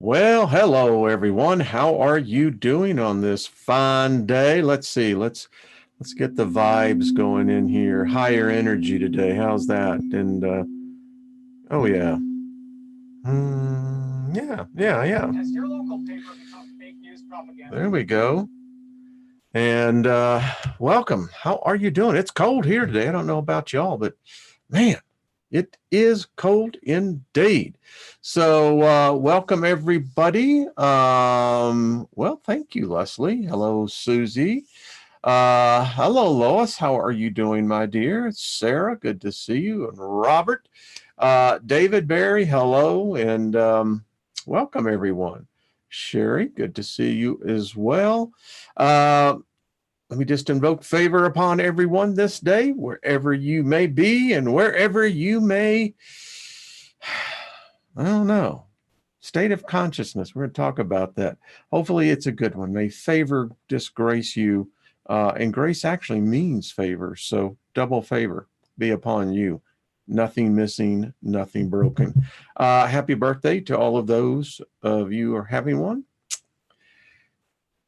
Well, hello everyone. How are you doing on this fine day? Let's see. Let's get the vibes going in here. Higher energy today. How's that? And oh yeah. Yeah. Has your local paper become fake news propaganda? There we go. And welcome. How are you doing? It's cold here today. I don't know about y'all, but man, it is cold indeed. So, welcome everybody. Well, thank you, Leslie. Hello, Susie. Hello, Lois. How are you doing, my dear? It's Sarah. Good to see you. And Robert, David Barry. Hello, and welcome everyone. Sherry, good to see you as well. Uh, Let me just invoke favor upon everyone this day, wherever you may be and wherever you may, I don't know, state of consciousness. We're going to talk about that. Hopefully, it's a good one. May favor disgrace you. And grace actually means favor. So, double favor be upon you. Nothing missing, nothing broken. Happy birthday to all of those of you who are having one.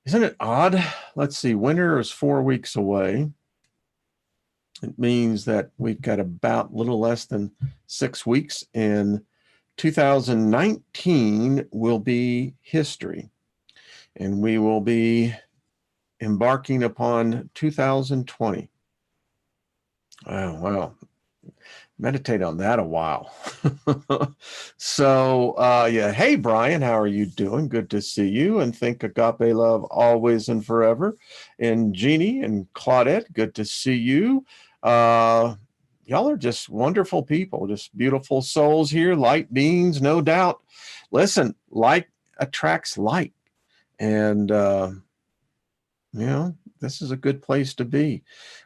Isn't it odd? Let's see, winter is 4 weeks away. It means that we've got about a little less than 6 weeks, and 2019 will be history. And we will be embarking upon 2020. Oh, wow. Meditate on that a while. So, yeah. Hey, Brian, how are you doing? Good to see you. And think agape love always and forever. And Jeannie and Claudette, good to see you. Y'all are just wonderful people, just beautiful souls here, light beings, no doubt. Listen, light attracts light. And, this is a good place to be.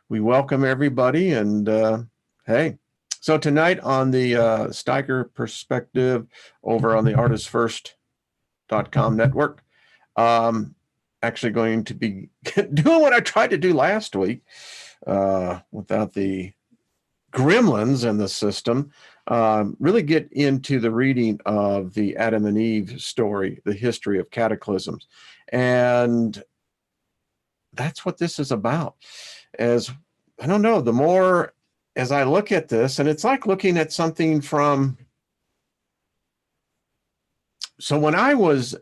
We welcome everybody. And, hey, so tonight on the Steiger Perspective over on the artistfirst.com network, actually going to be doing what I tried to do last week without the gremlins in the system, really get into the reading of the Adam and Eve story, the history of cataclysms. And that's what this is about. As I don't know, the more as I look at this, and it's like looking at something from, so when I was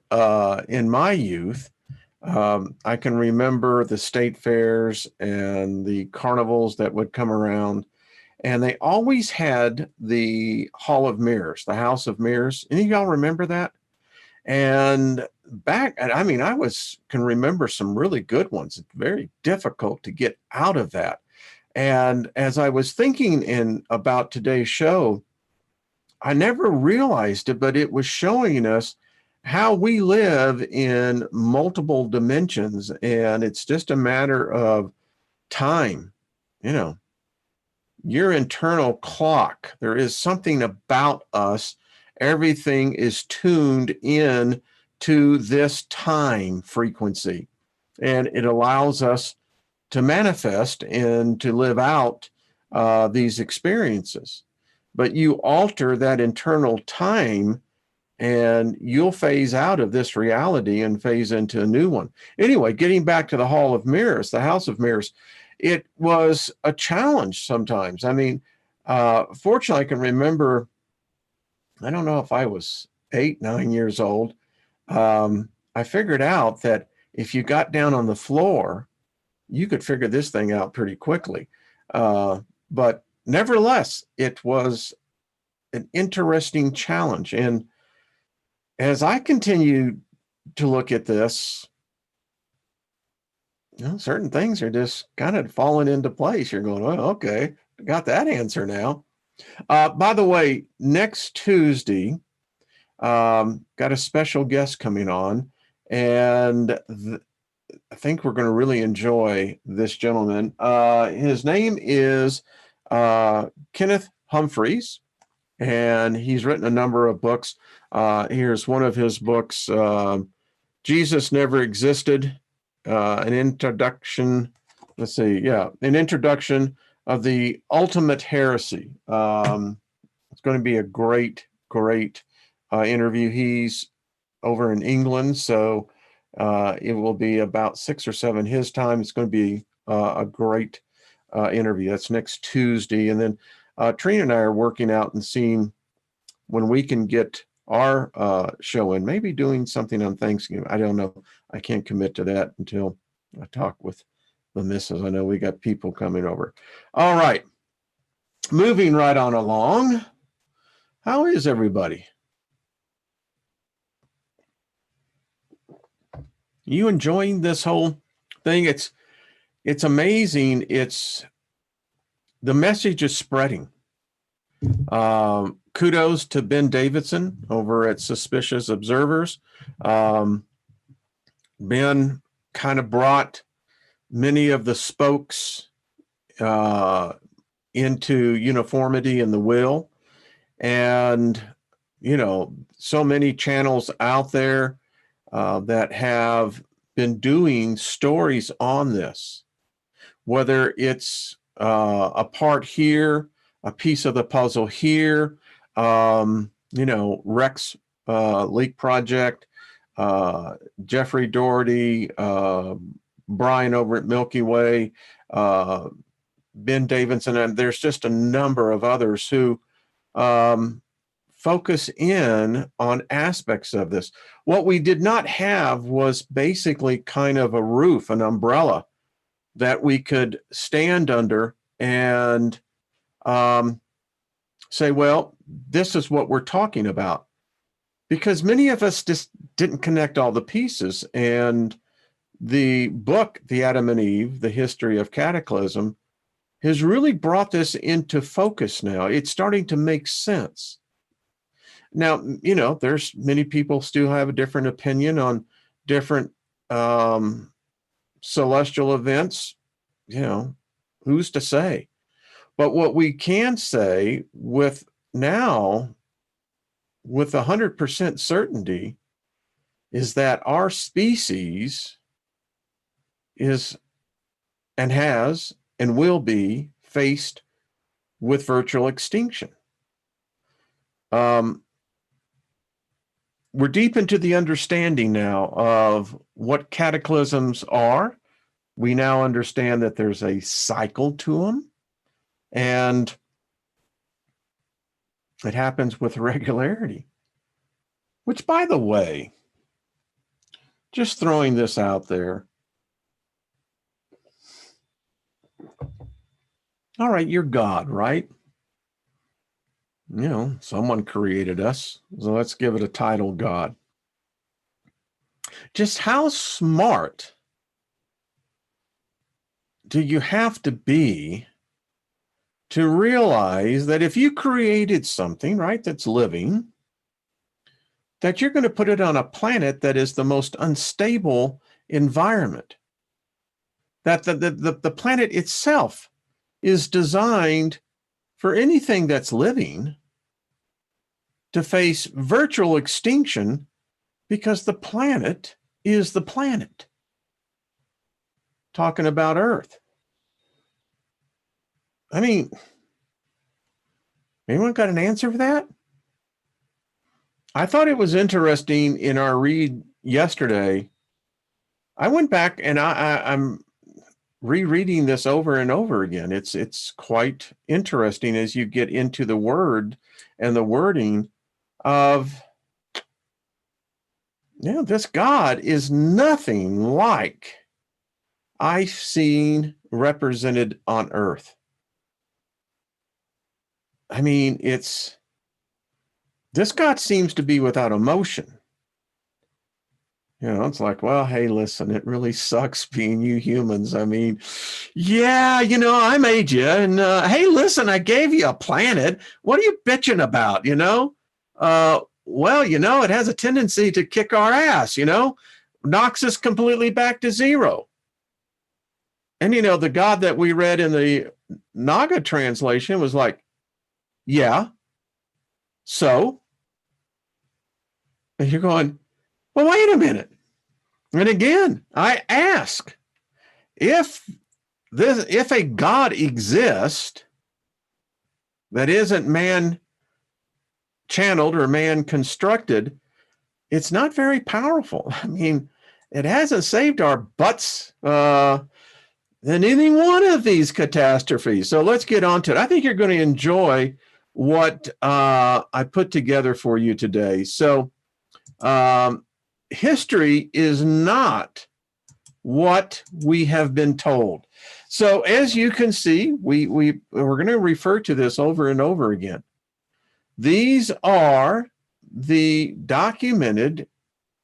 in my youth, I can remember the state fairs and the carnivals that would come around, and they always had the Hall of Mirrors, the House of Mirrors. Any of y'all remember that? And can remember some really good ones. It's very difficult to get out of that. And as I was thinking about today's show, I never realized it, but it was showing us how we live in multiple dimensions. And it's just a matter of time, your internal clock. There is something about us. Everything is tuned in to this time frequency, and it allows us to manifest and to live out these experiences. But you alter that internal time, and you'll phase out of this reality and phase into a new one. Anyway, getting back to the Hall of Mirrors, the House of Mirrors, it was a challenge sometimes. Fortunately, I can remember, I don't know if I was 8, 9 years old. I figured out that if you got down on the floor, you could figure this thing out pretty quickly. But nevertheless, it was an interesting challenge. And as I continued to look at this, certain things are just kind of falling into place. You're going, oh, okay, I got that answer now. By the way, next Tuesday, got a special guest coming on, and I think we're going to really enjoy this gentleman. His name is Kenneth Humphreys, and he's written a number of books. Here's one of his books, Jesus Never Existed, an introduction. Let's see, an introduction of the ultimate heresy. It's going to be a great interview. He's over in England, so it will be about 6 or 7 his time. It's going to be a great interview. That's next Tuesday. And then Trina and I are working out and seeing when we can get our show in, maybe doing something on Thanksgiving. I don't know. I can't commit to that until I talk with the missus. I know we got people coming over. All right. Moving right on along. How is everybody? You enjoying this whole thing? It's amazing. The message is spreading. Kudos to Ben Davidson over at Suspicious Observers. Ben kind of brought many of the spokes into uniformity in the wheel. And, so many channels out there that have been doing stories on this, whether it's a part here, a piece of the puzzle here, Rex Leak Project, Jeffrey Doherty, Brian over at Milky Way, Ben Davidson, and there's just a number of others who focus in on aspects of this. What we did not have was basically kind of a roof, an umbrella that we could stand under and say, well, this is what we're talking about. Because many of us just didn't connect all the pieces. And the book, The Adam and Eve, The History of Cataclysm, has really brought this into focus now. It's starting to make sense. Now, there's many people still have a different opinion on different celestial events. Who's to say? But what we can say with 100% certainty is that our species is and has and will be faced with virtual extinction. We're deep into the understanding now of what cataclysms are. We now understand that there's a cycle to them, and it happens with regularity. Which, by the way, just throwing this out there. All right, you're God, right? Someone created us, so let's give it a title, God. Just how smart do you have to be to realize that if you created something, right, that's living, that you're going to put it on a planet that is the most unstable environment, that the planet itself is designed for anything that's living to face virtual extinction because the planet is the planet. Talking about Earth. I mean, anyone got an answer for that? I thought it was interesting in our read yesterday. I went back and I'm rereading this over and over again. It's quite interesting as you get into the word and the wording of, this God is nothing like I've seen represented on Earth. I mean, this God seems to be without emotion. It's like, well, hey, listen, it really sucks being you humans. I mean, yeah, I made you. And hey, listen, I gave you a planet. What are you bitching about, Well, it has a tendency to kick our ass, knocks us completely back to zero. And, the God that we read in the NAGA translation was like, yeah, so? And you're going, well, wait a minute. And again, I ask, if a God exists that isn't man channeled or man constructed, it's not very powerful. I mean, it hasn't saved our butts in any one of these catastrophes. So let's get on to it. I think you're going to enjoy what I put together for you today. So history is not what we have been told. So as you can see, we're going to refer to this over and over again. These are the documented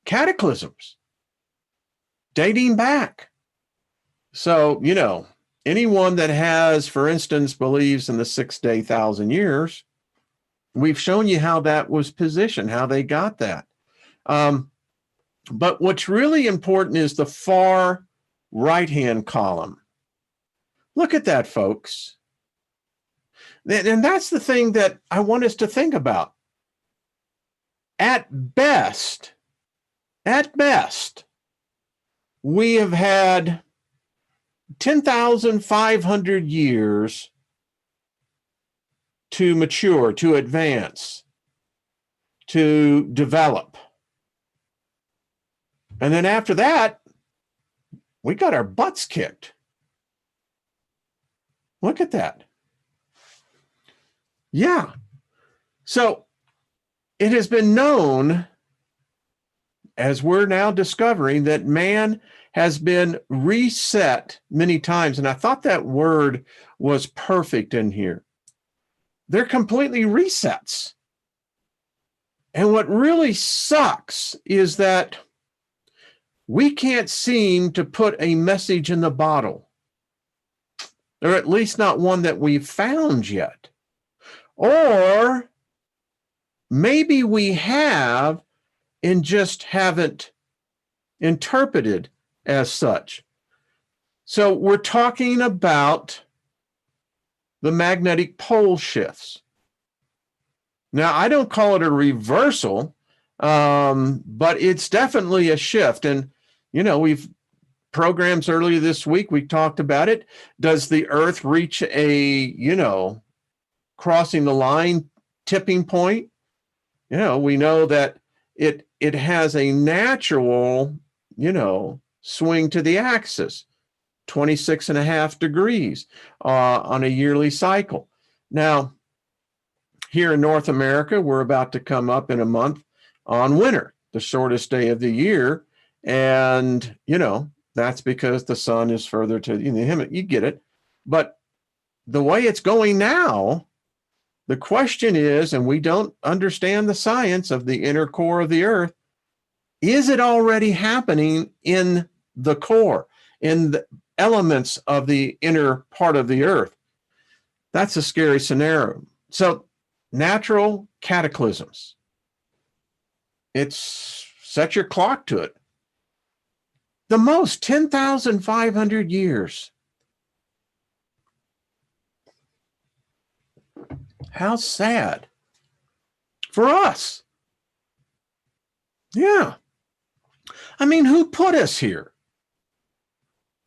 cataclysms dating back. So, you know, anyone that has, for instance, believes in the 6-day 1,000 years, we've shown you how that was positioned, how they got that. But what's really important is the far right-hand column. Look at that, folks. And that's the thing that I want us to think about. At best, we have had 10,500 years to mature, to advance, to develop. And then after that, we got our butts kicked. Look at that. Yeah. So it has been known, as we're now discovering, that man has been reset many times. And I thought that word was perfect in here. They're completely resets. And what really sucks is that we can't seem to put a message in the bottle, or at least not one that we've found yet. Or maybe we have and just haven't interpreted as such. So we're talking about the magnetic pole shifts. Now, I don't call it a reversal, but it's definitely a shift. And, you know, we've programs earlier this week, we talked about it. Does the Earth reach a, you know, crossing the line tipping point? You know, we know that it has a natural, you know, swing to the axis, 26.5 degrees on a yearly cycle. Now, here in North America, we're about to come up in a month on winter, the shortest day of the year. And, you know, that's because the sun is further to the hemisphere. You get it. But the way it's going now, the question is, and we don't understand the science of the inner core of the Earth, is it already happening in the core, in the elements of the inner part of the Earth? That's a scary scenario. So natural cataclysms. It's set your clock to it. The most 10,500 years. How sad for us. Yeah. I mean, who put us here?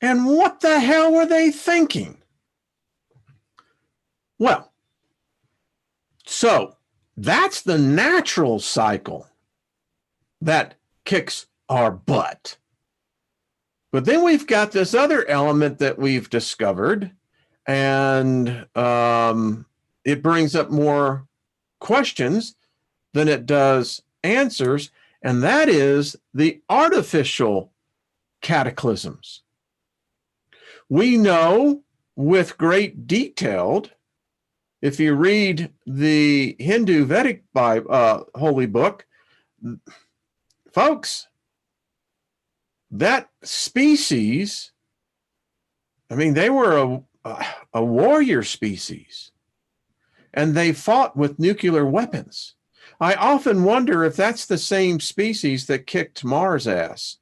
And what the hell were they thinking? Well, so that's the natural cycle that kicks our butt. But then we've got this other element that we've discovered, and it brings up more questions than it does answers, and that is the artificial cataclysms. We know with great detail, if you read the Hindu Vedic Bible, holy book, folks, that species, I mean, they were a warrior species, and they fought with nuclear weapons. I often wonder if that's the same species that kicked Mars' ass.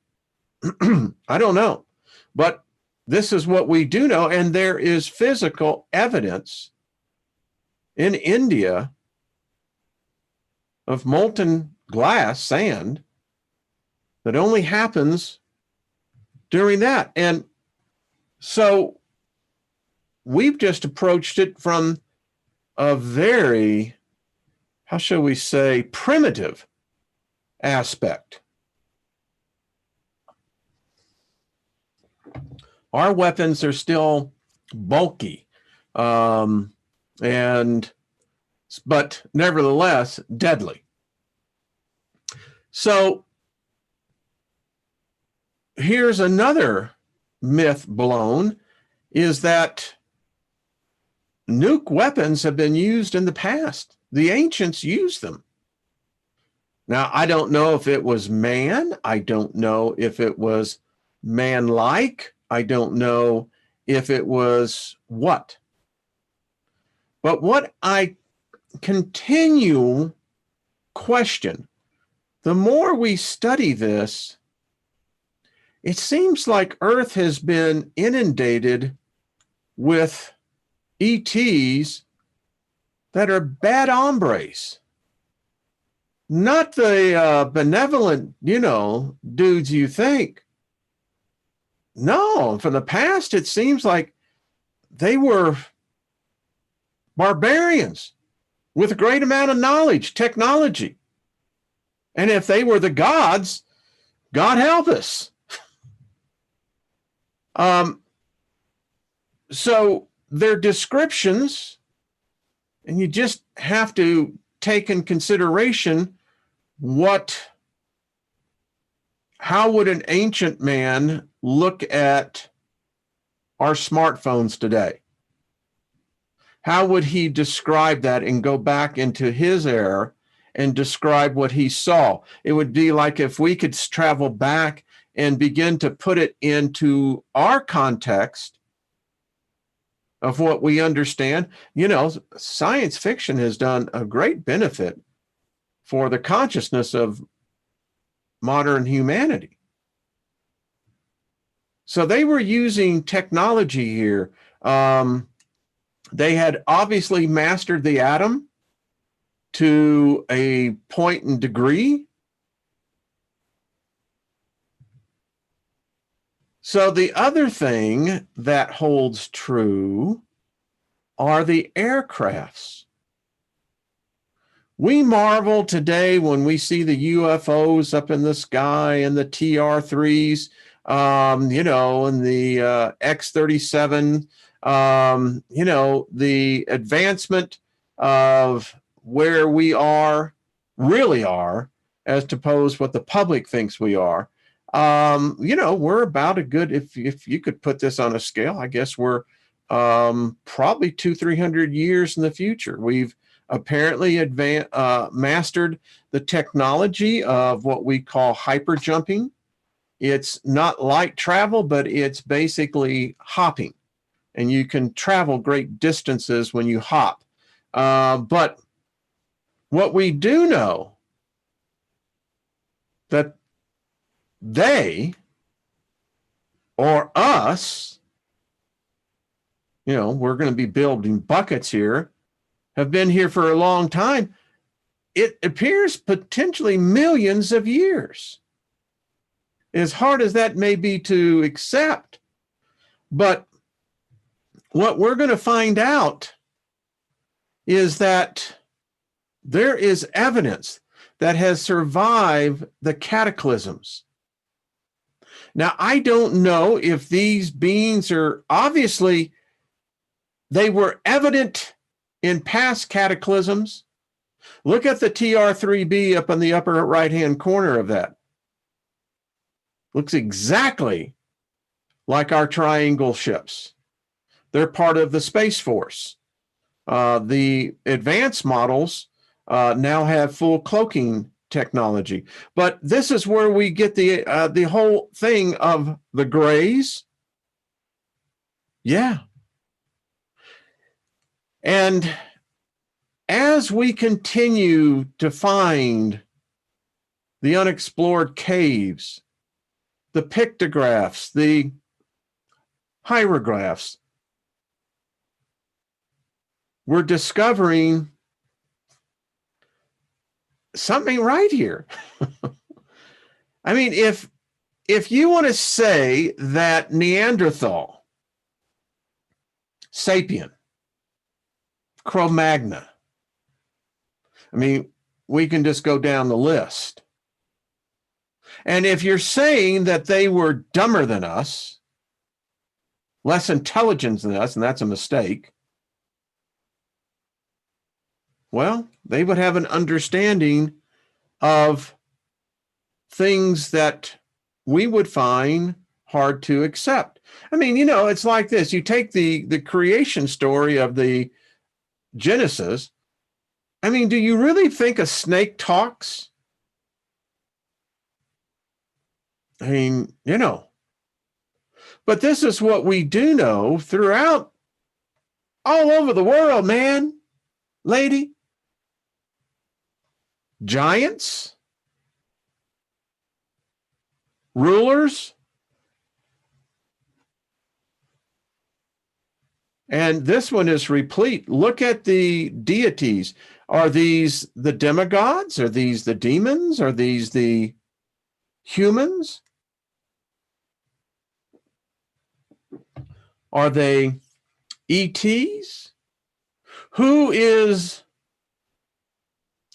I don't know, but this is what we do know, and there is physical evidence in India of molten glass, sand, that only happens during that. And so we've just approached it from a very, how shall we say, primitive aspect. Our weapons are still bulky, but nevertheless deadly. So here's another myth blown, is that nuke weapons have been used in the past. The ancients used them. Now, I don't know if it was man. I don't know if it was man-like. I don't know if it was what. But what I continue question, the more we study this, it seems like Earth has been inundated with ETs that are bad hombres. Not the benevolent, dudes you think. No, from the past, it seems like they were barbarians with a great amount of knowledge, technology. And if they were the gods, God help us. So their descriptions, and you just have to take in consideration how would an ancient man look at our smartphones today? How would he describe that and go back into his era and describe what he saw? It would be like if we could travel back and begin to put it into our context of what we understand. Science fiction has done a great benefit for the consciousness of modern humanity. So they were using technology here. They had obviously mastered the atom to a point and degree. So the other thing that holds true are the aircrafts. We marvel today when we see the UFOs up in the sky and the TR-3s, and the X-37, the advancement of where we really are, as opposed to what the public thinks we are. We're about a good, if you could put this on a scale, I guess we're probably 200-300 years in the future. We've apparently mastered the technology of what we call hyper jumping. It's not light travel, but it's basically hopping, and you can travel great distances when you hop. But what we do know, that they or us, we're going to be building buckets here, have been here for a long time. It appears potentially millions of years. As hard as that may be to accept, but what we're going to find out is that there is evidence that has survived the cataclysms. Now, I don't know if these beings are, obviously, they were evident in past cataclysms. Look at the TR-3B up in the upper right-hand corner of that. Looks exactly like our triangle ships. They're part of the Space Force. The advanced models now have full cloaking technology. But this is where we get the whole thing of the grays. Yeah. And as we continue to find the unexplored caves, the pictographs, the hieroglyphs, we're discovering something right here. I mean, if you want to say that Neanderthal, sapien, Cro-Magnon, I mean, we can just go down the list. And if you're saying that they were dumber than us, less intelligent than us, and that's a mistake, well, they would have an understanding of things that we would find hard to accept. I mean, it's like this. You take the creation story of the Genesis. I mean, do you really think a snake talks? I mean, but this is what we do know throughout all over the world, man, lady. Giants, rulers, and this one is replete. Look at the deities. Are these the demigods? Are these the demons? Are these the humans? Are they ETs? Who is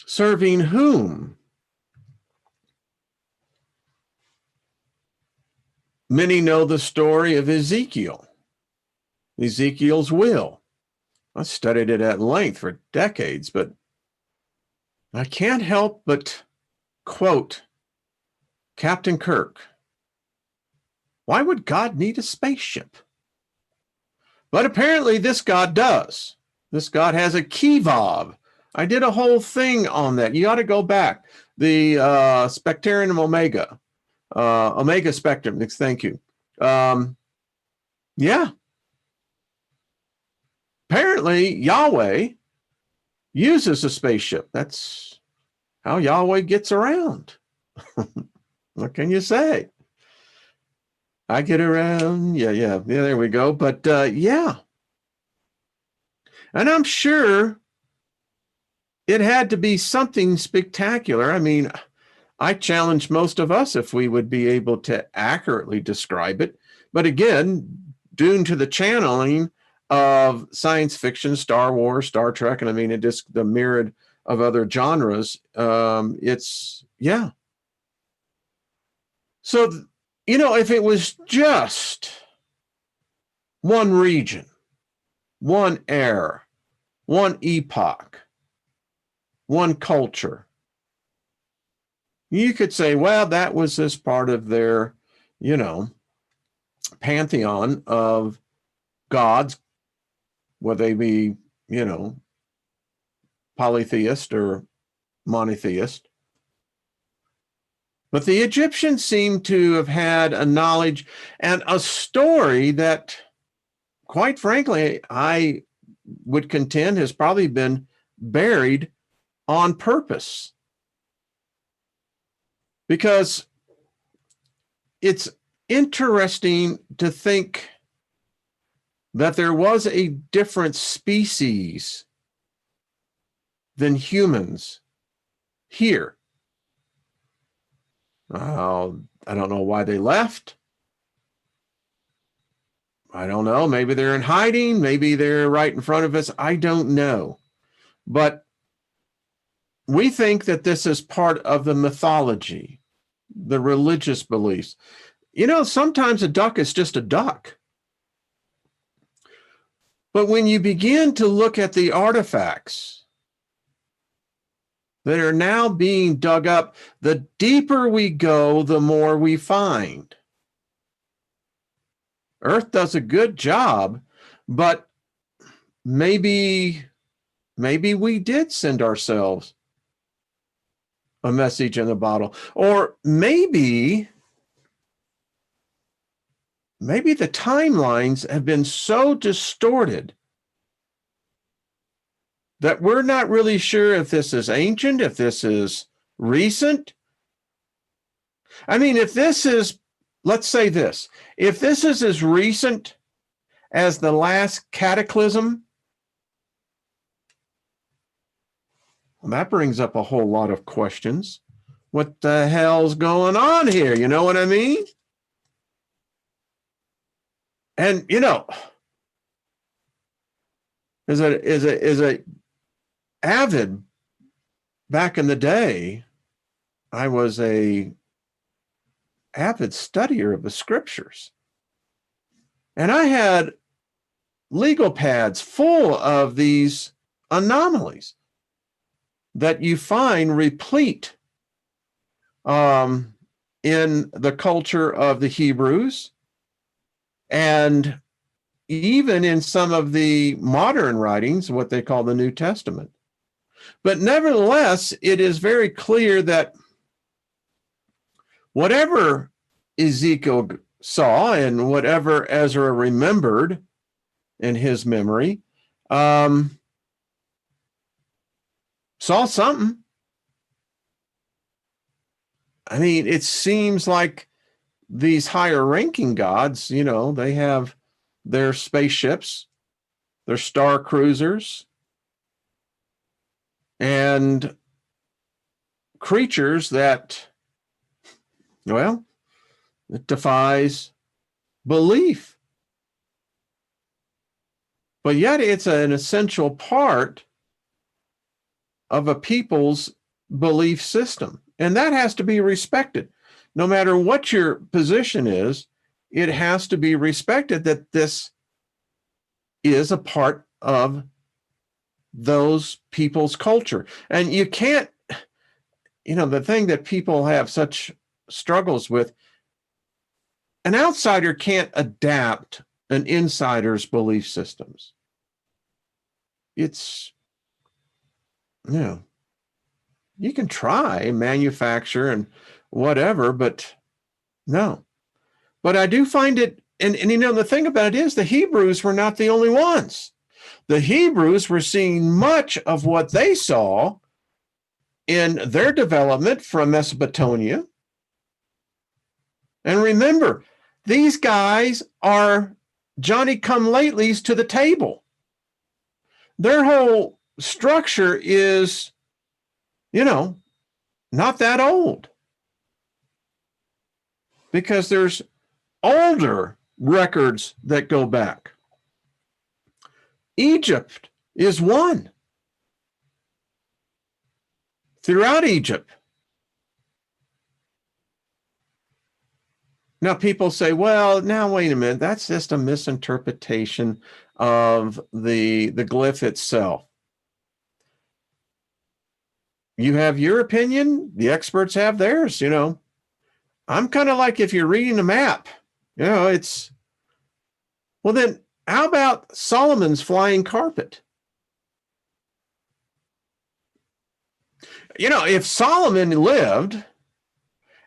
serving whom? Many know the story of Ezekiel, Ezekiel's will. I studied it at length for decades, but I can't help but quote Captain Kirk. Why would God need a spaceship? But apparently this God does. This God has a kivav. I did a whole thing on that. You ought to go back. The Spectrum Omega. Omega Spectrum. Thank you. Yeah. Apparently Yahweh uses a spaceship. That's how Yahweh gets around. What can you say? I get around. Yeah, there we go. But yeah. And I'm sure it had to be something spectacular. I mean, I challenge most of us if we would be able to accurately describe it. But again, due to the channeling of science fiction, Star Wars, Star Trek, and I mean, it just the myriad of other genres, it's, yeah. So, if it was just one region, one era, one epoch, one culture, you could say, well, that was this part of their, pantheon of gods, whether they be, polytheist or monotheist. But the Egyptians seem to have had a knowledge and a story that, quite frankly, I would contend has probably been buried on purpose. Because it's interesting to think that there was a different species than humans here. I don't know why they left. I don't know. Maybe they're in hiding. Maybe they're right in front of us. I don't know. But we think that this is part of the mythology, the religious beliefs. Sometimes a duck is just a duck. But when you begin to look at the artifacts that are now being dug up, the deeper we go, the more we find. Earth does a good job, but maybe we did send ourselves a message in a bottle. Or maybe the timelines have been so distorted that we're not really sure if this is ancient, if this is recent. I mean, if this is, let's say this, if this is as recent as the last cataclysm, well, that brings up a whole lot of questions. What the hell's going on here? You know what I mean? And, as a avid back in the day, I was a avid studier of the scriptures. And I had legal pads full of these anomalies that you find replete in the culture of the Hebrews, and even in some of the modern writings, what they call the New Testament. But nevertheless, it is very clear that whatever Ezekiel saw and whatever Ezra remembered in his memory, saw something. I mean, it seems like these higher ranking gods, they have their spaceships, their star cruisers, and creatures that, well, it defies belief. But yet it's an essential part of a people's belief system. And that has to be respected. No matter what your position is, it has to be respected that this is a part of those people's culture. And you can't, the thing that people have such struggles with, an outsider can't adapt an insider's belief systems. It's, you can try, manufacture and whatever, but no. But I do find it, and the thing about it is the Hebrews were not the only ones. The Hebrews were seeing much of what they saw in their development from Mesopotamia. And remember, these guys are Johnny-come-latelys to the table. Their whole structure is, not that old. Because there's older records that go back. Egypt is one. Throughout Egypt. Now people say, well, now wait a minute, that's just a misinterpretation of the glyph itself. You have your opinion, the experts have theirs, I'm kind of like if you're reading a map, it's, well then, how about Solomon's flying carpet? If Solomon lived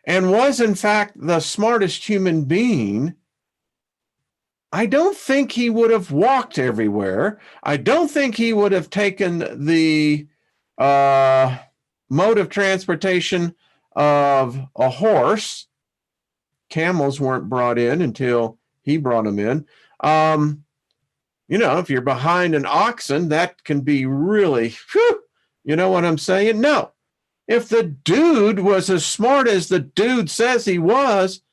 and was in fact the smartest human being, I don't think he would have walked everywhere. I don't think he would have taken the mode of transportation of a horse. Camels weren't brought in until he brought them in. If you're behind an oxen, that can be really, you know what I'm saying? No. If the dude was as smart as the dude says he was,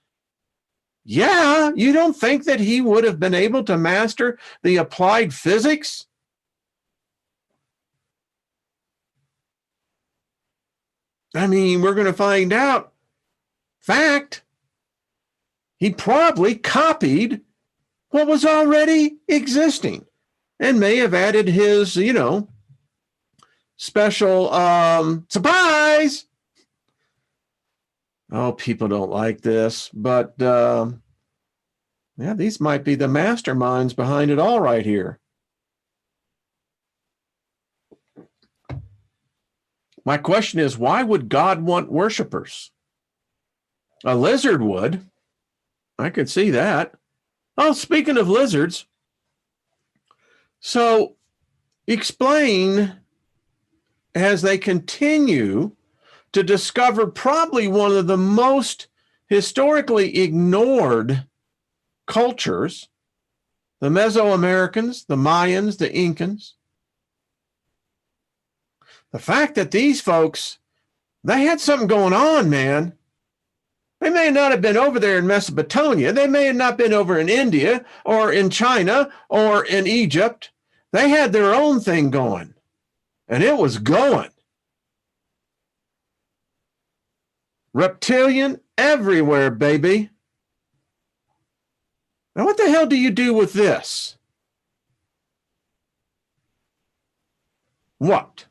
yeah, you don't think that he would have been able to master the applied physics? I mean, we're going to find out. Fact, he probably copied what was already existing and may have added his, special surprise. Oh, people don't like this, but these might be the masterminds behind it all right here. My question is, why would God want worshipers? A lizard would. I could see that. Oh, speaking of lizards, so explain as they continue to discover probably one of the most historically ignored cultures, the Mesoamericans, the Mayans, the Incans. The fact that these folks, they had something going on, man. They may not have been over there in Mesopotamia. They may have not been over in India or in China or in Egypt. They had their own thing going, and it was going. Reptilian everywhere, baby. Now, what the hell do you do with this? What?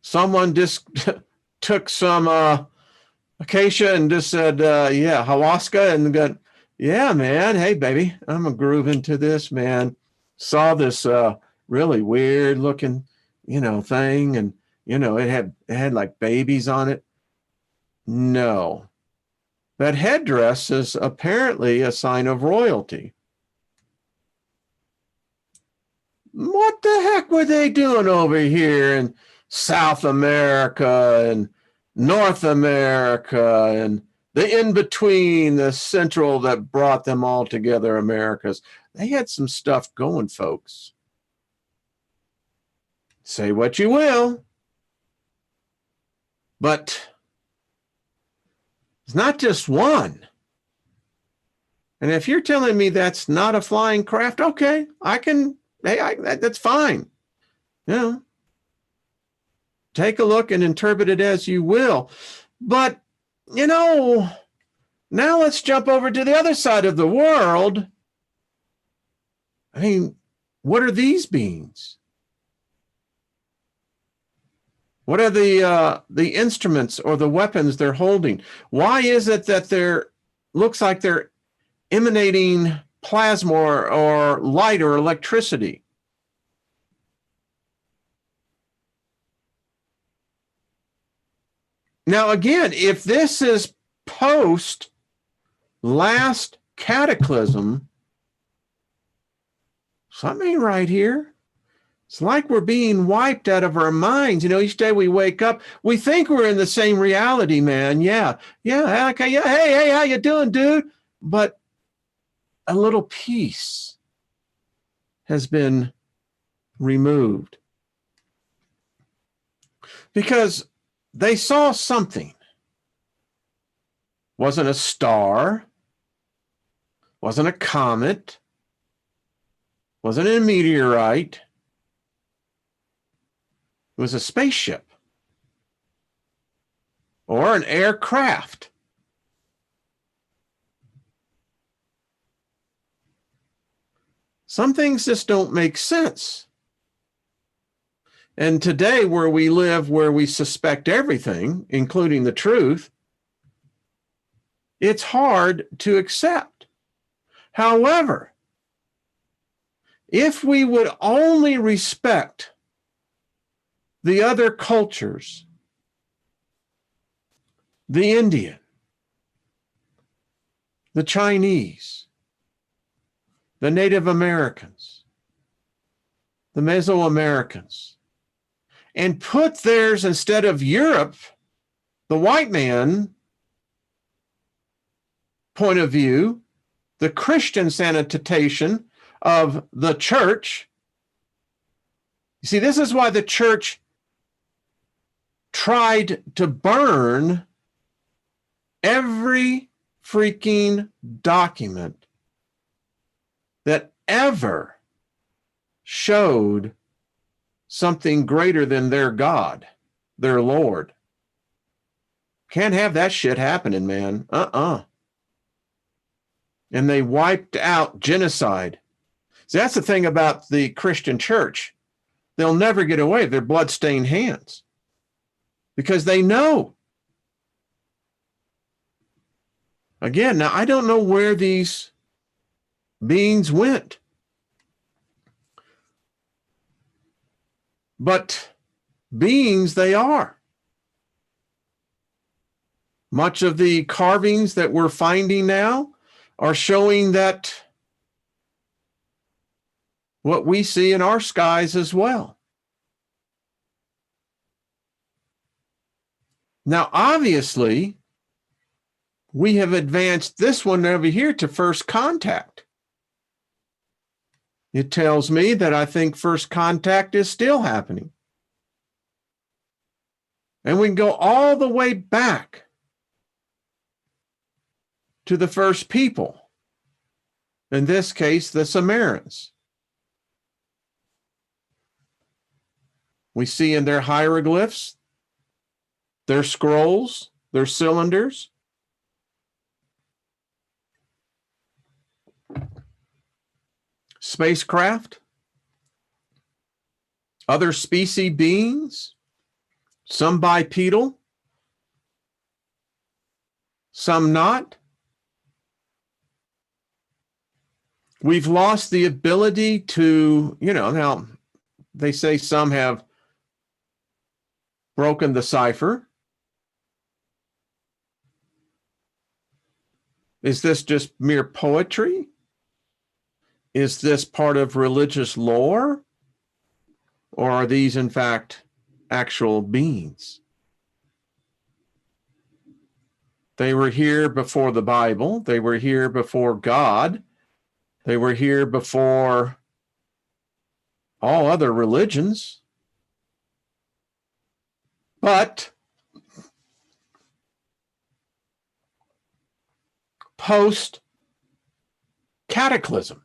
Someone just took some acacia and just said, yeah, ayahuasca, and got, yeah, man, hey, baby, I'm a groove into this, man. Saw this really weird looking, thing, and it had like babies on it. No, that headdress is apparently a sign of royalty. What the heck were they doing over here in South America and North America and the in-between, the central that brought them all together, Americas? They had some stuff going, folks. Say what you will, but it's not just one. And if you're telling me that's not a flying craft, okay, that's fine. Take a look and interpret it as you will. But, now let's jump over to the other side of the world. I mean, what are these beings? What are the instruments or the weapons they're holding? Why is it that looks like they're emanating plasma or light or electricity? Now, again, if this is post last cataclysm, something right here. It's like we're being wiped out of our minds. Each day we wake up, we think we're in the same reality, man. Yeah, okay, yeah. Hey, how you doing, dude? But a little piece has been removed because they saw something. Wasn't a star, wasn't a comet, wasn't a meteorite. It was a spaceship or an aircraft. Some things just don't make sense. And today, where we live, where we suspect everything, including the truth, it's hard to accept. However, if we would only respect the other cultures, the Indian, the Chinese, the Native Americans, the Mesoamericans, and put theirs instead of Europe, the white man point of view, the Christian sanitation of the church. You see, this is why the church tried to burn every freaking document that ever showed something greater than their God, their Lord. Can't have that shit happening, man. And they wiped out genocide. See, that's the thing about the Christian church. They'll never get away with their bloodstained hands because they know. Again, now I don't know where these beings went, but beings they are. Much of the carvings that we're finding now are showing that what we see in our skies as well. Now, obviously, we have advanced this one over here to first contact. It tells me that I think first contact is still happening. And we can go all the way back to the first people, in this case, the Sumerians. We see in their hieroglyphs, their scrolls, They're cylinders. Spacecraft. Other species beings. Some bipedal. Some not. We've lost the ability to, now they say some have broken the cipher. Is this just mere poetry? Is this part of religious lore? Or are these, in fact, actual beings? They were here before the Bible. They were here before God. They were here before all other religions. But post-cataclysm,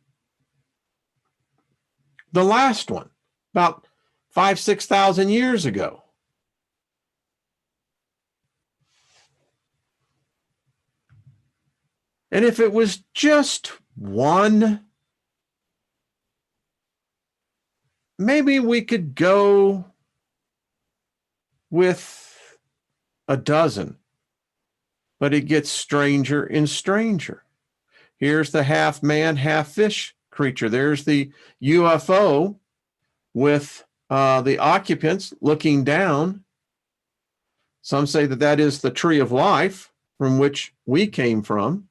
the last one, about 5,000-6,000 years ago, and if it was just one, maybe we could go with a dozen, but it gets stranger and stranger. Here's the half man, half fish creature. There's the UFO with the occupants looking down. Some say that that is the tree of life from which we came from.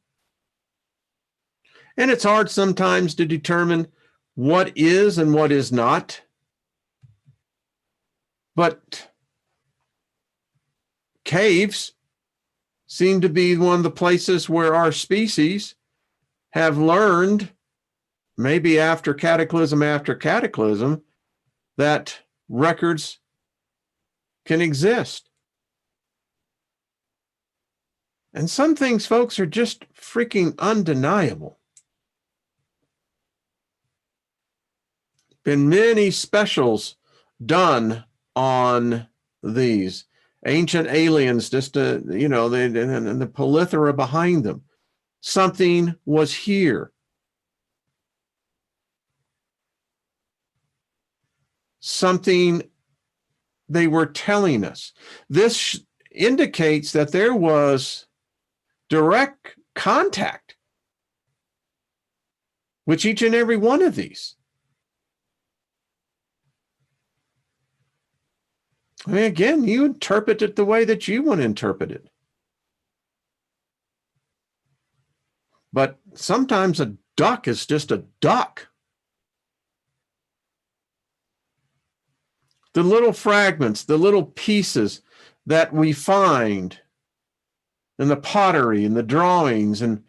And it's hard sometimes to determine what is and what is not. But caves seem to be one of the places where our species have learned, maybe after cataclysm, that records can exist. And some things, folks, are just freaking undeniable. Been many specials done on these ancient aliens, just and the plethora behind them. Something was here. Something they were telling us. This indicates that there was direct contact with each and every one of these. I mean, again, you interpret it the way that you want to interpret it. But sometimes a duck is just a duck. The little fragments, the little pieces that we find in the pottery and the drawings, and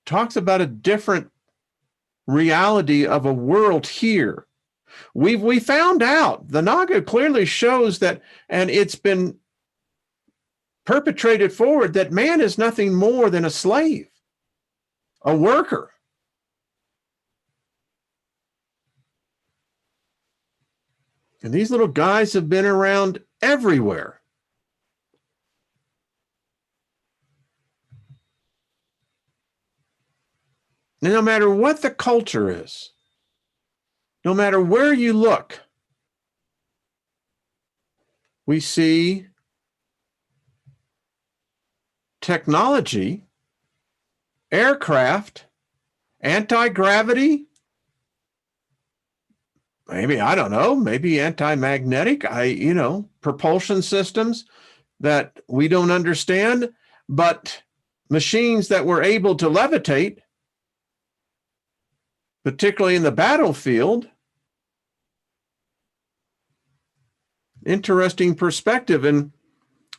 talks about a different reality of a world here. We found out, the NAGA clearly shows that, and it's been perpetrated forward, that man is nothing more than a slave, a worker. And these little guys have been around everywhere. And no matter what the culture is, no matter where you look, we see technology, aircraft, anti-gravity, maybe, I don't know, maybe anti-magnetic, propulsion systems that we don't understand, but machines that were able to levitate, particularly in the battlefield. Interesting perspective. And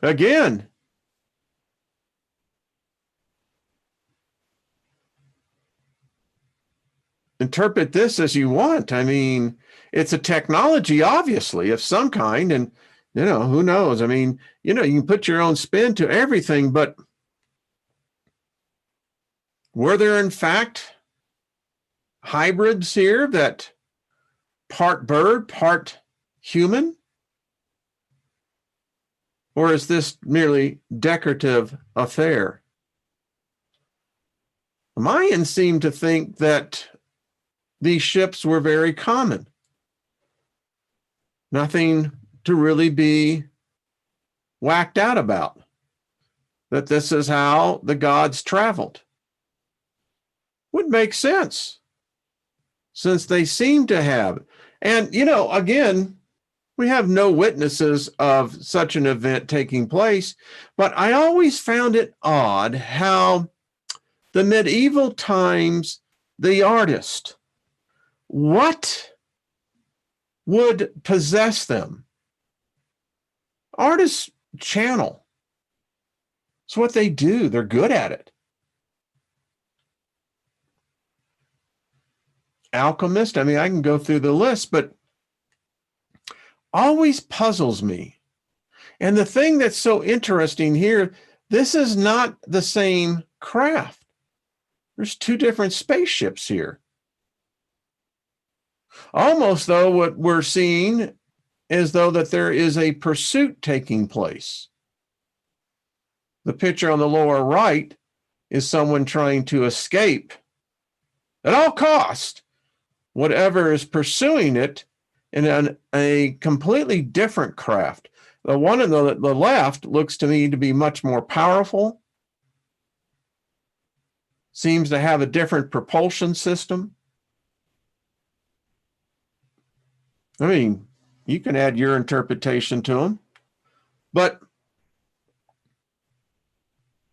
again, interpret this as you want. I mean, it's a technology, obviously, of some kind. And, who knows? I mean, you can put your own spin to everything, but were there, in fact, hybrids here that part bird, part human? Or is this merely decorative affair? Mayans seem to think that these ships were very common. Nothing to really be whacked out about. That this is how the gods traveled. Would make sense, since they seem to have. And, again, we have no witnesses of such an event taking place, but I always found it odd how the medieval times, the artist, what would possess them? Artists channel. It's what they do. They're good at it. Alchemist, I can go through the list, but always puzzles me. And the thing that's so interesting here, this is not the same craft. There's two different spaceships here. Almost though what we're seeing is though that there is a pursuit taking place. The picture on the lower right is someone trying to escape at all cost whatever is pursuing it in a completely different craft. The one on the left looks to me to be much more powerful, seems to have a different propulsion system. You can add your interpretation to them. But,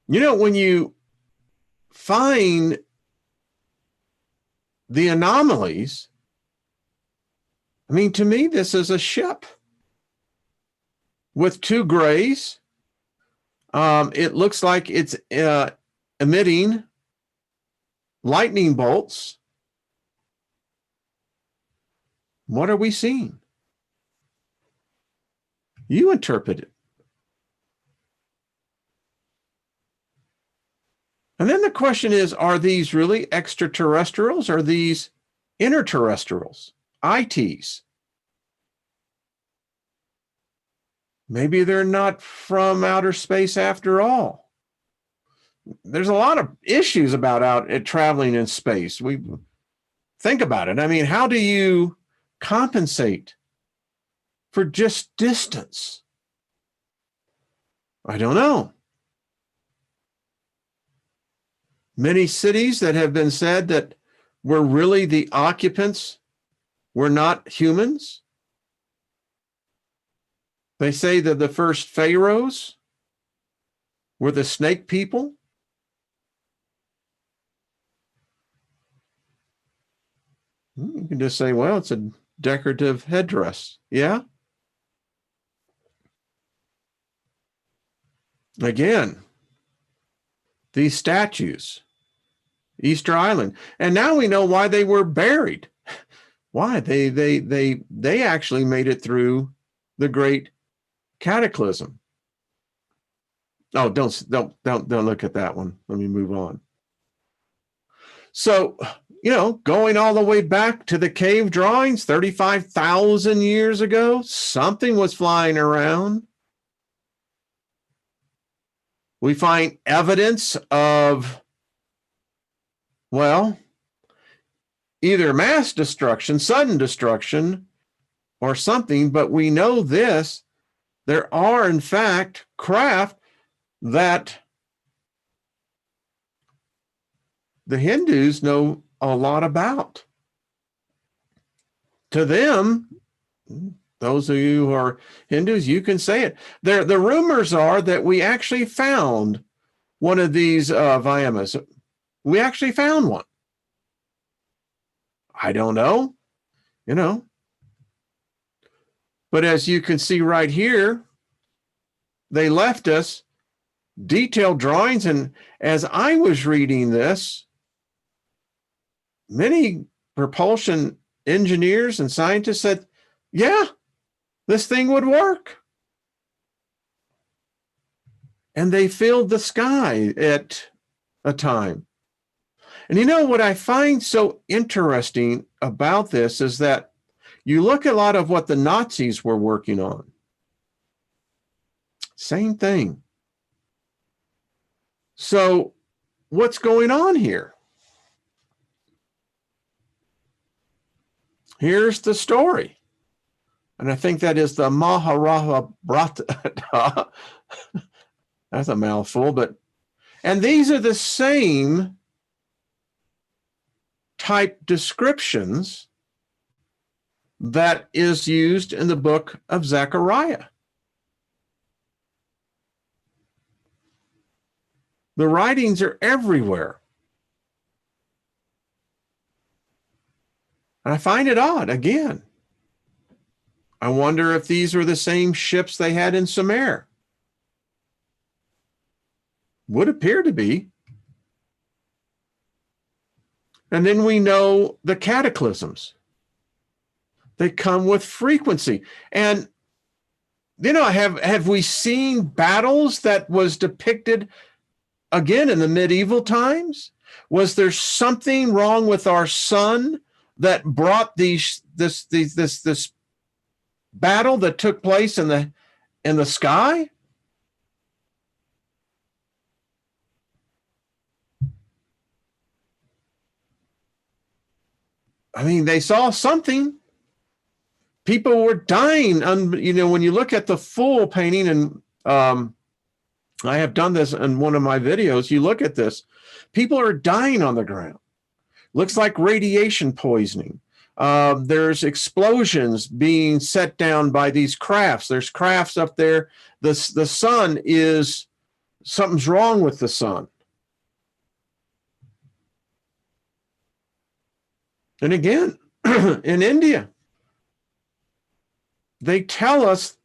when you find the anomalies, to me, this is a ship with two grays. It looks like it's emitting lightning bolts. What are we seeing? You interpret it. And then the question is, are these really extraterrestrials? Or are these interterrestrials, ITs? Maybe they're not from outer space after all. There's a lot of issues about traveling in space. We think about it. How do you compensate for just distance? I don't know. Many cities that have been said that were really the occupants were not humans. They say that the first pharaohs were the snake people. You can just say, well, it's a decorative headdress. Yeah. Again, these statues, Easter Island. And now we know why they were buried. Why? They actually made it through the great cataclysm. Oh, don't look at that one. Let me move on. So, going all the way back to the cave drawings 35,000 years ago, something was flying around. We find evidence of, either mass destruction, sudden destruction, or something, but we know this. There are, in fact, craft that the Hindus know a lot about. To them, those of you who are Hindus, you can say it. The rumors are that we actually found one of these Vyamas. We actually found one. I don't know, But as you can see right here, they left us detailed drawings. And as I was reading this, many propulsion engineers and scientists said, yeah, this thing would work. And they filled the sky at a time. And what I find so interesting about this is that you look at a lot of what the Nazis were working on. Same thing. So what's going on here? Here's the story. And I think that is the Mahabharata. That's a mouthful, and these are the same type descriptions that is used in the book of Zechariah. The writings are everywhere. And I find it odd, again. I wonder if these were the same ships they had in Sumer. Would appear to be. And then we know the cataclysms. They come with frequency. And, have we seen battles that was depicted again in the medieval times? Was there something wrong with our sun that brought this battle that took place in the sky? I mean, they saw something. People were dying. When you look at the full painting, and I have done this in one of my videos, you look at this, people are dying on the ground. Looks like radiation poisoning. There's explosions being set down by these crafts. There's crafts up there. The sun is, something's wrong with the sun. And again, in India, they tell us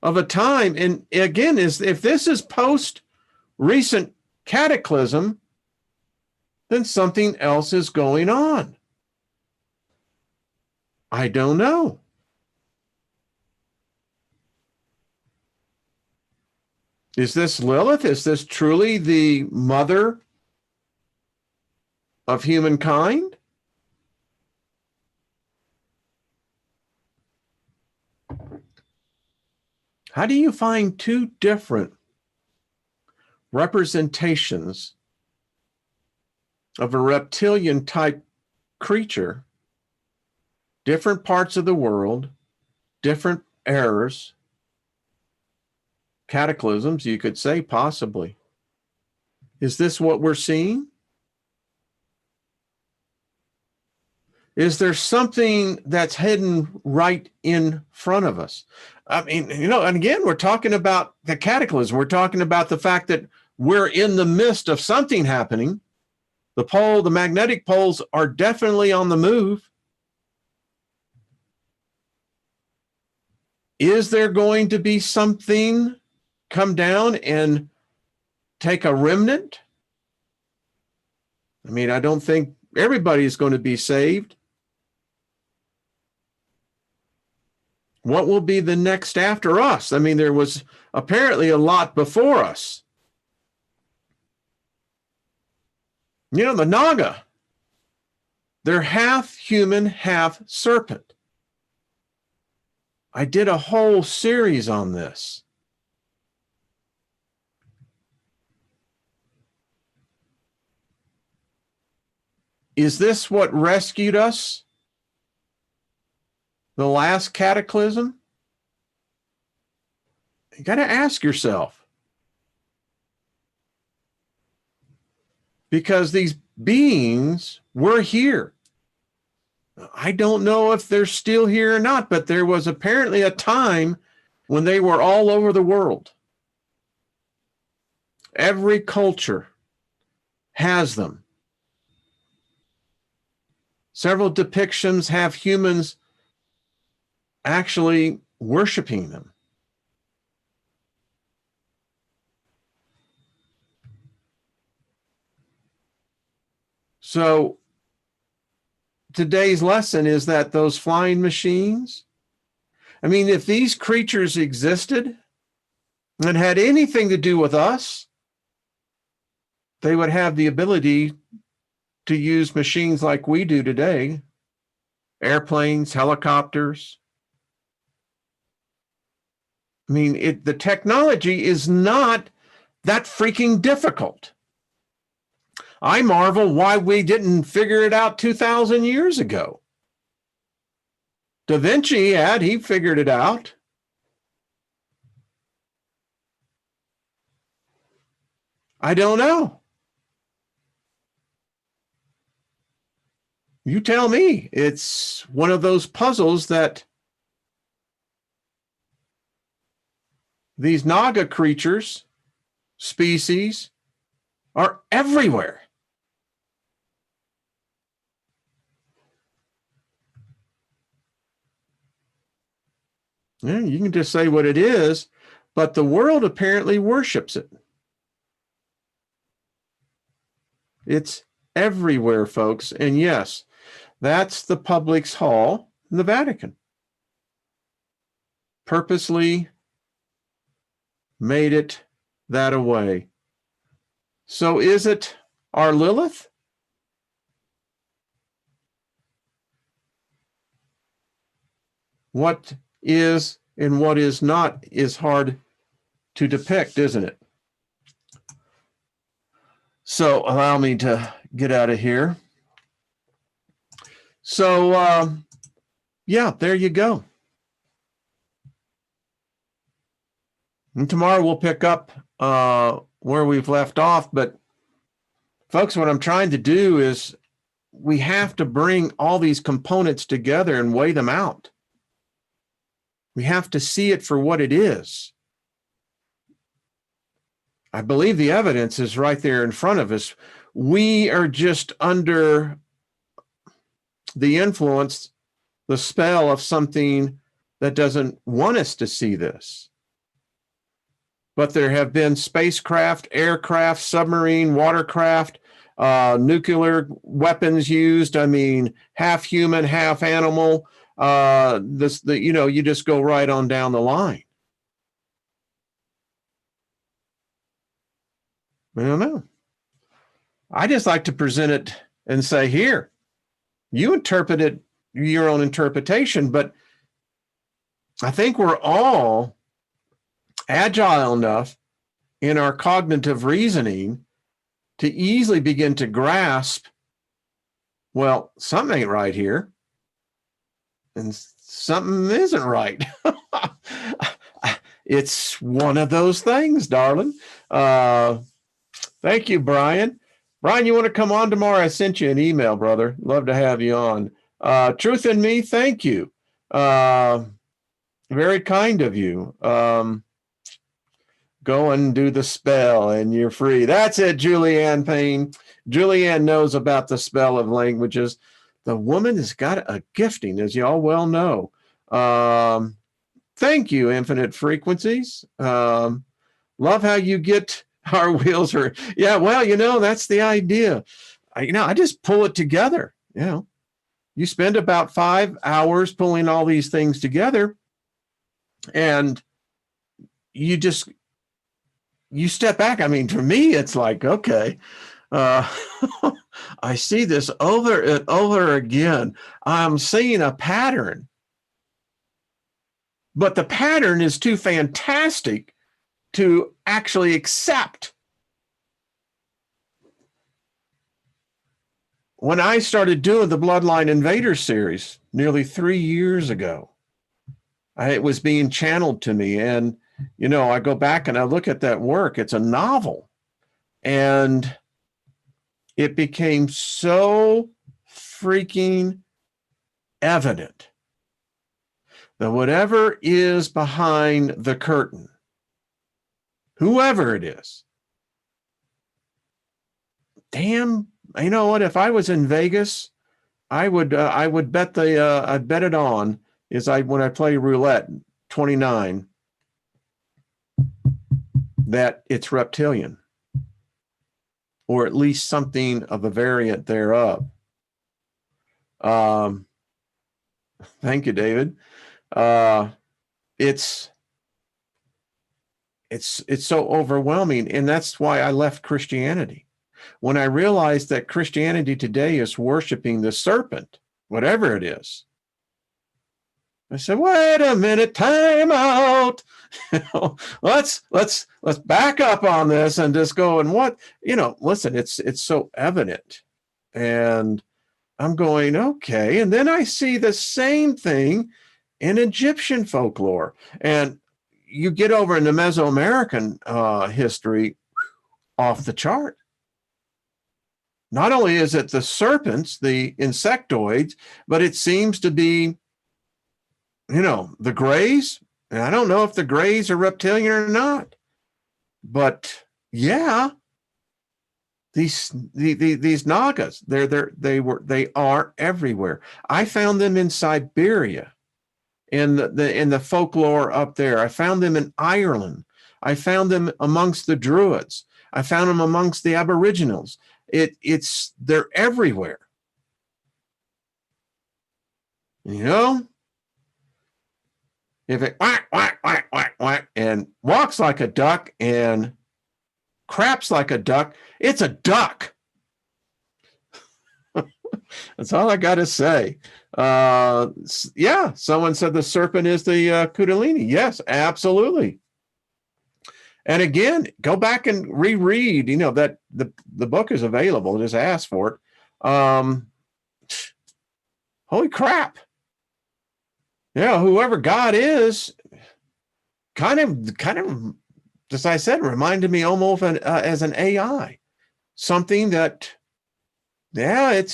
of a time, and again, if this is post recent cataclysm, then something else is going on. I don't know. Is this Lilith? Is this truly the mother of humankind? How do you find two different representations of a reptilian type creature, different parts of the world, different eras, cataclysms, you could say, possibly? Is this what we're seeing? Is there something that's hidden right in front of us? I mean, and again, we're talking about the cataclysm. We're talking about the fact that we're in the midst of something happening. The magnetic poles are definitely on the move. Is there going to be something come down and take a remnant? I mean, I don't think everybody is going to be saved. What will be the next after us? I mean, there was apparently a lot before us. The NAGA, they're half human, half serpent. I did a whole series on this. Is this what rescued us? The last cataclysm? You got to ask yourself. Because these beings were here. I don't know if they're still here or not, but there was apparently a time when they were all over the world. Every culture has them. Several depictions have humans actually worshiping them. So today's lesson is that those flying machines, I mean, if these creatures existed and had anything to do with us, they would have the ability to use machines like we do today, airplanes, helicopters. I mean, the technology is not that freaking difficult. I marvel why we didn't figure it out 2,000 years ago. Da Vinci he figured it out. I don't know. You tell me. It's one of those puzzles that these NAGA creatures, species, are everywhere. Yeah, you can just say what it is, but the world apparently worships it. It's everywhere, folks. And yes, that's the public's hall in the Vatican. Purposely made it that away. So is it our Lilith? What is and what is not is hard to depict, isn't it? So allow me to get out of here. So, yeah, there you go. And tomorrow we'll pick up where we've left off. But folks, what I'm trying to do is we have to bring all these components together and weigh them out. We have to see it for what it is. I believe the evidence is right there in front of us. We are just under the influence, the spell of something that doesn't want us to see this. But there have been spacecraft, aircraft, submarine, watercraft, nuclear weapons used. I mean, half human, half animal. You just go right on down the line. I don't know. I just like to present it and say, here, you interpret it, your own interpretation, but I think we're all agile enough in our cognitive reasoning to easily begin to grasp, well, something ain't right here, and something isn't right. It's one of those things, darling. Thank you, Brian. Brian, you want to come on tomorrow? I sent you an email, brother. Love to have you on. Truth in Me, thank you. Very kind of you. Go and do the spell and you're free. That's it, Julianne Payne. Julianne knows about the spell of languages. The woman has got a gifting, as you all well know. Thank you, Infinite Frequencies. Love how you get our wheels are. Yeah, well, that's the idea. I just pull it together. You spend about 5 hours pulling all these things together, and you step back. I mean, for me, it's like, okay, I see this over and over again. I'm seeing a pattern, but the pattern is too fantastic to actually accept. When I started doing the Bloodline Invader series nearly 3 years ago, it was being channeled to me. And, I go back and I look at that work. It's a novel. And it became so freaking evident that whatever is behind the curtain, whoever it is, damn, you know what? If I was in Vegas, I would bet I'd bet it on when I play roulette 29 that it's reptilian, or at least something of a variant thereof. Thank you, David. It's so overwhelming, and that's why I left Christianity. When I realized that Christianity today is worshiping the serpent, whatever it is, I said, wait a minute, time out. let's back up on this and just go and what, listen, it's so evident. And I'm going, okay. And then I see the same thing in Egyptian folklore. And you get over in the Mesoamerican history, off the chart. Not only is it the serpents, the insectoids, but it seems to be, the grays. And I don't know if the grays are reptilian or not, but yeah, these Nagas, they are everywhere. I found them in Siberia, in the folklore up there. I found them in Ireland. I found them amongst the Druids. I found them amongst the Aboriginals. They're everywhere. If it whack, whack, whack, whack, whack, and walks like a duck and craps like a duck, it's a duck. That's all I got to say. Yeah, someone said the serpent is the Kundalini. Yes, absolutely. And again, go back and reread, that the book is available. Just ask for it. Holy crap. Yeah, whoever God is, kind of, as I said, reminded me almost as an AI. Something that, I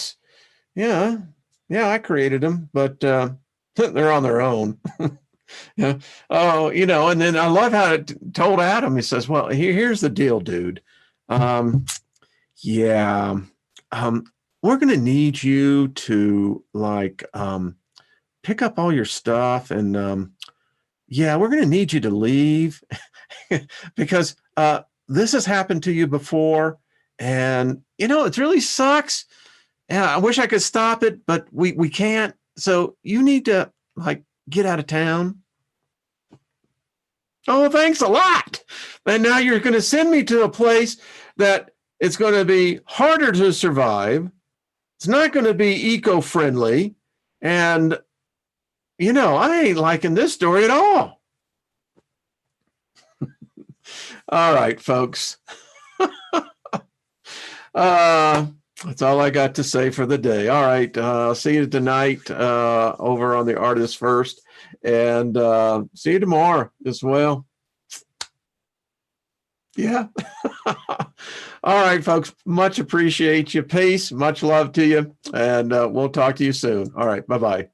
created them, but they're on their own. Yeah. Oh, and then I love how it told Adam, he says, well, here's the deal, dude. We're going to need you to pick up all your stuff. And we're going to need you to leave because this has happened to you before. And, it really sucks. Yeah, I wish I could stop it, but we can't. So you need to get out of town. Oh, thanks a lot. And now you're going to send me to a place that it's going to be harder to survive. It's not going to be eco-friendly. And, I ain't liking this story at all. All right, folks. That's all I got to say for the day. All right. See you tonight over on the Artist First. And see you tomorrow as well. Yeah. All right, folks. Much appreciate you. Peace. Much love to you. And we'll talk to you soon. All right. Bye-bye.